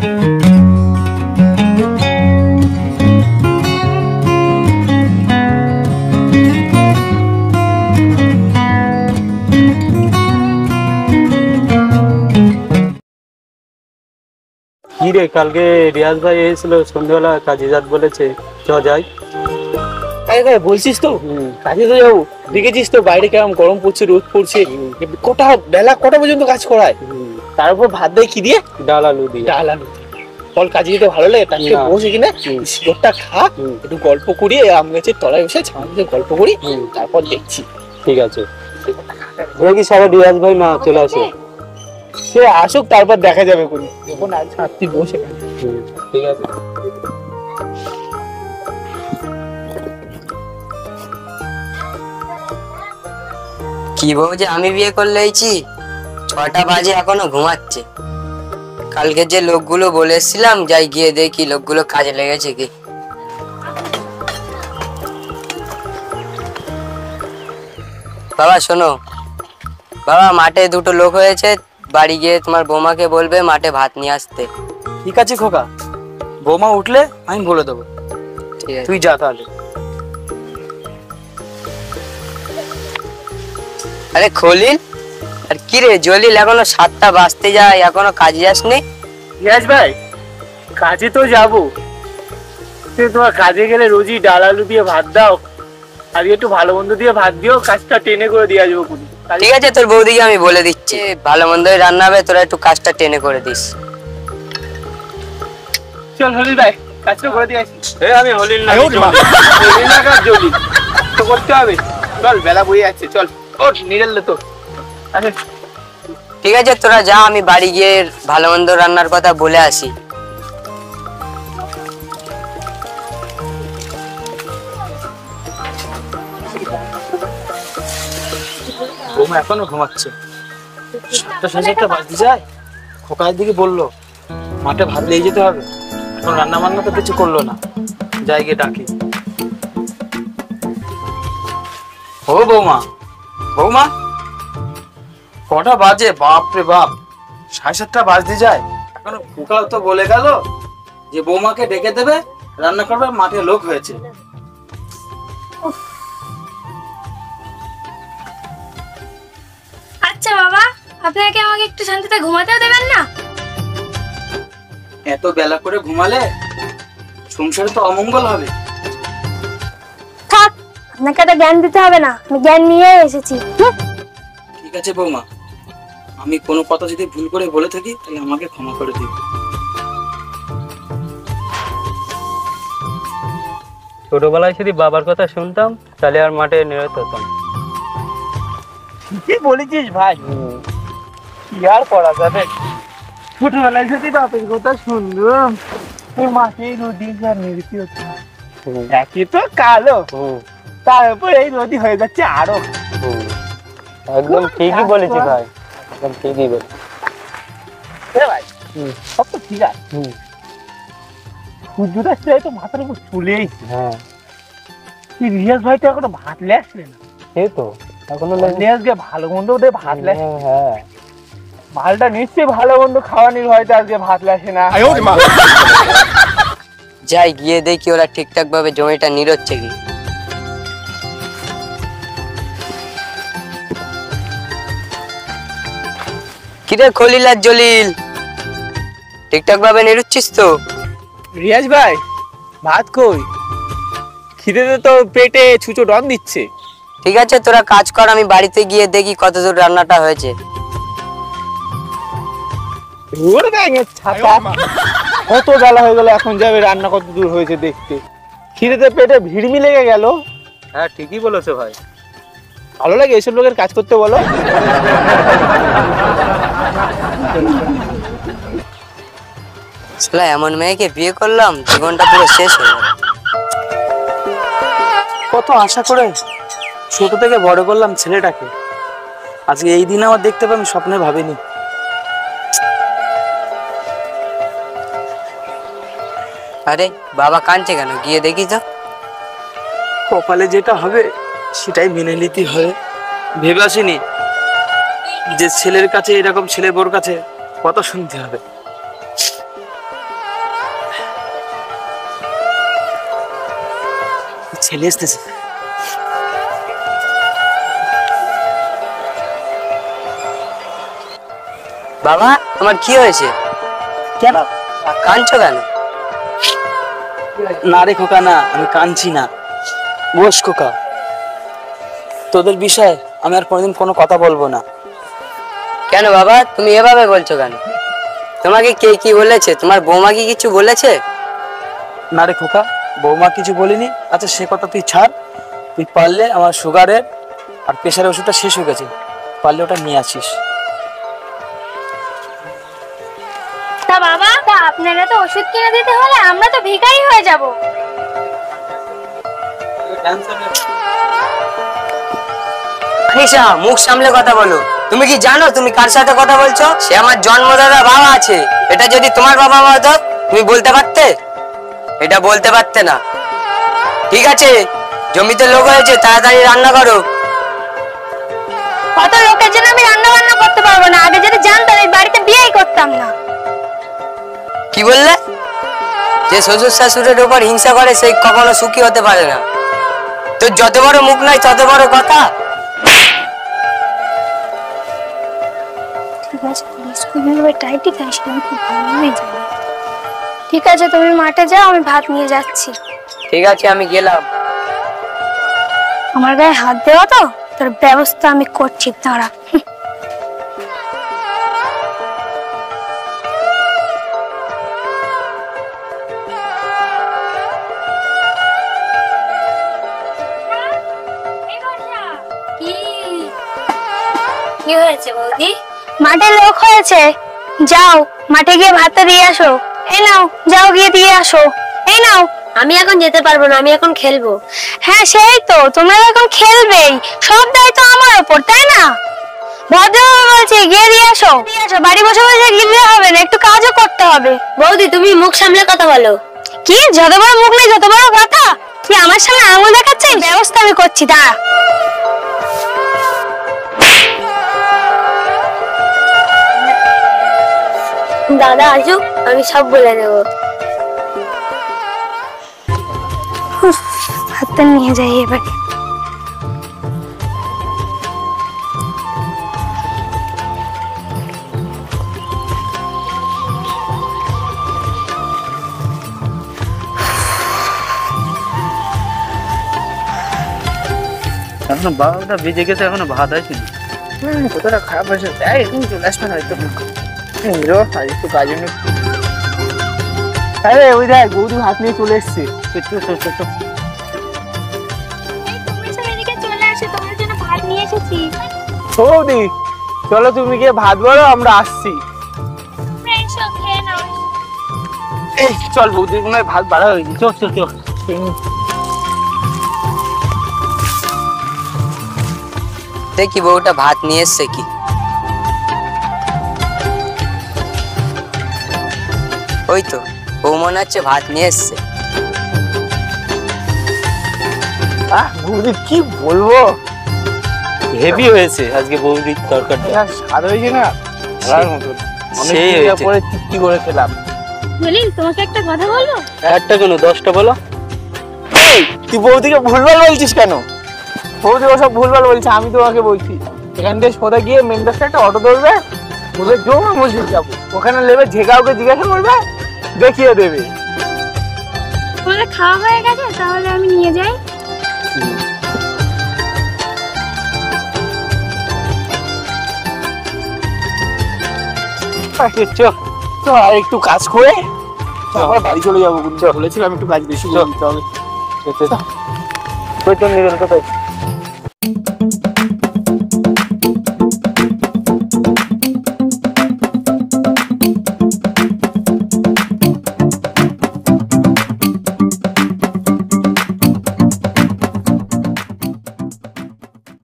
কি রে, কালকে রিয়াজ ভাই এসেছিল, সন্ধ্যাবেলা কাজে যাত বলেছে, চ যাই। বলছিস তো কাজে তো যাবো, দেখেছিস তো বাইরে কেমন গরম পড়ছে, রোদ পড়ছে, বেলা কটা পর্যন্ত কাজ করায়, তার উপর ভাত দেয় কি দিয়ে, ডাল আলু দিয়ে। ফল কাজে যেতে ভালো লাগে, তার থেকে বসে কিনা শিকড়টা খা, একটু গল্প করি, আম গাছের তলায় বসে ছাউনিতে গল্প করি, তারপর দেখছি। ঠিক আছে, দেখি সারা রিয়াজ ভাই না চলে আসে, সে আসুক তারপর দেখা যাবে কোন যখন আজ তুই বসে। ঠিক আছে। কি বউ যে আমি বিয়ে করলে এইছি, 6টা বাজে এখনো ঘুমাচ্ছে। কালকে যে লোকগুলো বলে এসেছিলাম, যাই গিয়ে দেখি লোকগুলো কাজে লেগেছে কি। বাবা শোনো, বাবা মাঠে 2টো লোক হয়েছে, বাড়ি গিয়ে তোমার বৌমাকে বলবে মাঠে ভাত নিয়ে আসতে। ঠিক আছে খোকা, বৌমা উঠলে আমি বলে দেবো। ঠিক আছে, তুই যা তাহলে। আরে খলিল, আর কি রে জলিল, এখনো 7টা বাজতে যায়, এখনো কাজে যাসনি? রিয়াজ ভাই, কাজে তো যাবো, তোমার কাজে গেলে রোজই ডাল আলু দিয়ে ভাত দাও, আজকে একটু ভালো মন্দ দিয়ে ভাত দিও, কাজটা টেনে করে দিয়ে আসবো। ঠিক আছে, তোর বৌদিকে আমি বলে দিচ্ছি, ভালো মন্দই রান্না হবে, তোরা একটু কাজটা টেনে করে দিস। চল হলিল ভাই, কাজটা করে দিয়ে আসি। আমি হলিল না, জলদি তো করতে হবে, চল বেলা বয়ে যাচ্ছে, চল ওঠ নিরেল তো। আচ্ছা ঠিক আছে, তোরা যা, আমি বাড়ি গিয়ে ভালো মন্দ রান্নার কথা বলে আসি। বৌমা এখনো ঘুমাচ্ছে, 7টা বাজতে যায়। খোকার দিকে বললো মাঠে ভাত নিয়ে যেতে হবে, এখন রান্না বান্না তো কিছু করলো না, যাই গিয়ে ডাকি। ও বৌমা, বৌমা কটা বাজে, বাপ রে বাপ, 7:30 বাজতে যায়, এখন খোকা তো বলে গেল যে বৌমাকে ডেকে দেবে, রান্না করবে, মাঠে লোক হয়েছে। আচ্ছা বাবা, আপনাকে আমাকে একটু শান্তিতে ঘুমাতেও দেবেন না? এত বেলা করে ঘুমালে সংসারে তো অমঙ্গল হবে। থাক, আপনাকে তো জ্ঞান দিতে হবে না, আমি জ্ঞান নিয়ে এসেছি। ঠিক আছে বৌমা, আমি কোনো কথা যদি ভুল করে বলে থাকি তাহলে আমাকে ক্ষমা করে দিন। ছোটবেলায় যদি বাবার কথা শুনতাম তাহলে আর মাঠে নিরত হতাম। কি বলেছিস ভাই, কি আর করা যাবে, ছোটবেলায় যদি বাপের কথা শুনলাম, মাঠে নদী আর নিরতি হতো, একই তো কালো, তার উপর এই নদী হয়ে যাচ্ছে আরো। একদম ঠিকই বলেছি ভাই, একদম ঠিকই বলেছি ভাই, সব তো ঠিক আছে। সূর্যটা তো মাথার উপর চলেই। হ্যাঁ, রিয়াজ ভাই তো এখনো ভাত লে আসলে না, সে তো এখনো আজকে ভালো মন্দ ওদের ভাত লে। হ্যাঁ, মালটা নিশ্চয়ই ভালো মন্দ খাওয়ানির হয়তো আজকে ভাত আসে না। যাই গিয়ে দেখি ওরা ঠিকঠাক ভাবে জমিটা নিরোচ্ছে কি। কিরে খলিল আর জলিল, ঠিকঠাক ভাবে নিরুচ্ছিস তো? রিয়াজ ভাই, ভাত কই, খিদেতে তো পেটে ছুঁচো ডন দিচ্ছে। ঠিক আছে, তোরা কাজ কর, আমি বাড়িতে গিয়ে দেখি কতদূর রান্নাটা হয়েছে। কত বেলা হয়ে গেল, এখন যাবে রান্না কত দূর হয়েছে দেখতে, খিদেতে পেটে ভিড়মি লেগে গেল। হ্যাঁ ঠিকই বলেছো ভাই, ভালো লাগে এসব লোকের কাজ করতে, বলো। এমন মেয়েকে বিয়ে করলাম, জীবনটা পুরো শেষ হয়ে গেল। কত আশা করে ছোট থেকে বড় করলাম ছেলেটাকে, আজকে এই দিন আমার দেখতে পাবো স্বপ্নে ভাবিনি। আরে বাবা কাঁদছে কেন, গিয়ে দেখি তো। কপালে যেটা হবে সেটাই মেনে নিতে হবে, ভেবে আসিনি যে ছেলের কাছে এরকম ছেলে বোর কাছে কথা শুনতে হবে। ছেলে এসতেছে। বাবা তোমার কি হয়েছে? কেন? কাঁদছো কেন? না রে খোকা, না আমি কাঁদছি না। বস খোকা, তোদের বিষয়ে আমি আর কোনোদিন কোনো কথা বলবো না। কেন বাবা তুমি এভাবে বলছো কেন? তোমাকে কে কি বলেছে? তোমার বৌমা কি কিছু বলেছে? না রে খোকা, বৌমা কিছু বলিনি। আচ্ছা সে কথা তুই ছাড়, তুই পারলে আমার সুগারের আর প্রেশারের ওষুধটা শেষ হয়ে গেছে, পারলে ওটা নিয়ে আসিস। তা বাবা, তা আপনারা তো ওষুধ কিনে দিতে হলে আমরা তো ভিখারি হয়ে যাব। আনিশা মুখ সামলে কথা বলো। তুমি কি জানো তুমি কার সাথে কথা বলছো? সে আমার জন্মদাতা বাবা আছে। এটা যদি তোমার বাবা মা হতো তুমি বলতে পারতে? এটা বলতে পারতে না। ঠিক আছে, জমিতে লোক হয়েছে, তাড়াতাড়ি রান্না করো। কত লোকের জন্য আমি রান্না বান্না করতে পারবো না। আগে যদি জানতাম এই বাড়িতে বিয়েই করতাম না। কি বললে? যে শ্বশুর শাশুড়ের উপর হিংসা করে সেই কখনো সুখী হতে পারে না। তোর যত বড় মুখ নাই তত বড় কথা। ঠিক আছে, স্কুলের ওই টাইটি খাইস আমি খুব ভালোভাবে জানি। ঠিক আছে, তুমি মাঠে যাও, আমি ভাত নিয়ে যাচ্ছি। ঠিক আছে আমি গেলাম। আমার গায়ে হাত দেওয়া তো, তোর ব্যবস্থা আমি করছি, দাঁড়া। কি হয়েছে বৌদি? মাঠে লোক হয়েছে, যাও মাঠে গিয়ে ভাতটা দিয়ে আসো। এই নাও, যাও গিয়ে দিয়ে আসো। এই নাও। আমি এখন যেতে পারবো না, আমি এখন খেলবো। হ্যাঁ সেই তো, তোমরা এখন খেলবেই, সব দায়িত্ব আমার উপর, তাই না? ভদ্রভাবে বলছি, গিয়ে দিয়ে আসো। দিয়ে আসো, বাড়ি বসে বসে গিয়ে হবে না, একটু কাজও করতে হবে। বৌদি তুমি মুখ সামলে কথা বলো। কি যত বড় মুখ নেই যত বড় কথা? কি আমার সামনে আঙুল দেখাচ্ছেন? ব্যবস্থা আমি করছি, দাঁড়া। দাদা আসুক, আমি সব বলে দেবো। ভাতটা নিয়ে যাই এবার। এখনো 12টা বেজে গেছে, এখনো ভাত আসেনি। কতটা খারাপ হয়েছে, তাই এখন চলে আসবে না হয়তো। একটু কাজে নেই। আরে ওই দেখ বৌদি ভাত নিয়ে চলে এসছে। বৌদি চলো তুমি গিয়ে ভাত বলো, আমরা আসছি। এই চল, বৌদির মনে হয় ভাত বাড়া হয়েছে। চল চল চল। দেখি বউটা ভাত নিয়ে এসছে কি। ওই তো বউ মনে হচ্ছে ভাত নিয়ে এসছে। বৌদি কি বলবো, হেভি হয়েছে আজকে বৌদির তরকারিটা। স্বাদ হয়েছে না বলার মতন। অনেক সেই দিন হয়েছে। পরে তৃপ্তি করে খেলাম। বলিস, তোমাকে একটা কথা বলবো? একটা কেন 10টা বলো। এই তুই বৌদিকে ভুলভাল বলছিস কেন? বৌদি ওসব ভুলভাল বলছে, আমি তোমাকে বলছি। এখান থেকে সোজা গিয়ে মেন রাস্তায় একটা অটো ধরবে, বলে জমা মসজিদ যাবো, ওখানে নেবে ঝেকাওকে জিজ্ঞাসা করবে, দেখিয়ে দেবে। তোমাদের খাওয়া হয়ে গেছে, তাহলে আমি নিয়ে যাই। তো আর একটু কাজ করে তারপর বাড়ি চলে যাবো। বলেছিলাম একটু কাজ বেশি করে দিতে হবে। কই তোর নিবেন কোথায়?